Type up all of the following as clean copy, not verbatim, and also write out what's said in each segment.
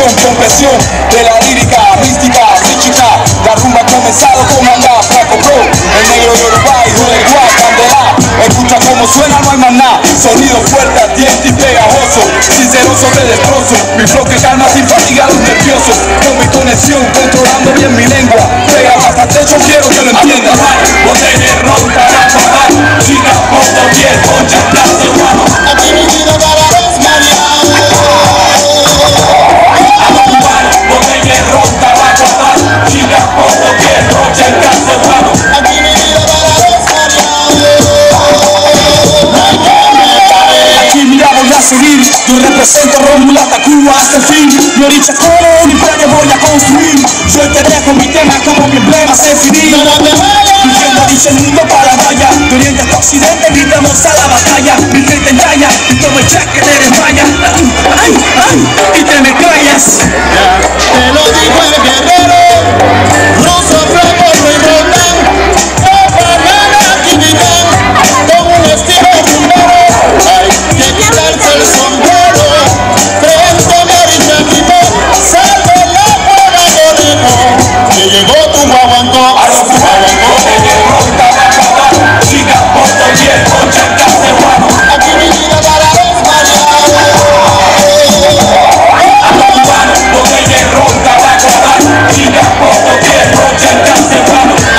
pasión, compresión de la lírica, mística, psíquica. La rumba ha comenzado con Anga, Flaco Pro, el negro de Uruguay, Uruguay, Candela. Escucha cómo suena, no hay más nada. Sonido fuerte, ardiente y pegajoso, sinceroso de destrozo. Mi flow que calma sin fatiga a los nerviosos. Con mi conexión, controlando bien mi lengua. Pega bastante, yo quiero que lo entiendas. Botella ronda, chica, ponto, piel, concha, plato, mano. Aquí mi vida para desmayar. Botella ronda, chica, ponto, piel, concha, plato, mano. Aquí mi vida para desmayar. Aquí mira voy a seguir, yo represento Rómulo hasta Cuba hasta el fin. Mi origen como un imperio voy a construir. Yo te dejo mi tema como mi emblema se definir. Viviendo dicho el mundo para vaya, de oriente hasta occidente gritamos a la batalla. Mi fe te engaña, y toma el check que te desmaya. Ay, ay, y te me callas. Te lo dijo el guerrero, ruso, flaco, y Roldán. Banana, aquí viven, con un estilo rumbero. Hay que quitarse el sombrero, frente a mi origen tipo, salve la buena conejo, que llegó tu guaguancó. Aquí mi vida para desmayar.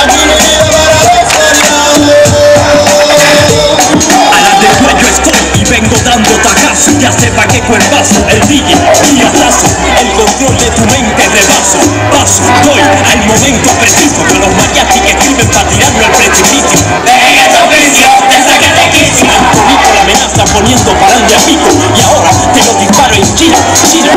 Aquí mi vida para desmayar. A la del cuello estoy y vengo dando tajazo. Ya sepa qué cuerpazo, el DJ y atraso. El control de tu mente rebaso. Paso, doy al momento preciso. Con los mariachis que escriben para tirarlo al precipicio. En esta prisión te saqué de quicio. Bonito la amenaza poniendo parando a pico. Y ahora te lo disparo en Chile, Chile.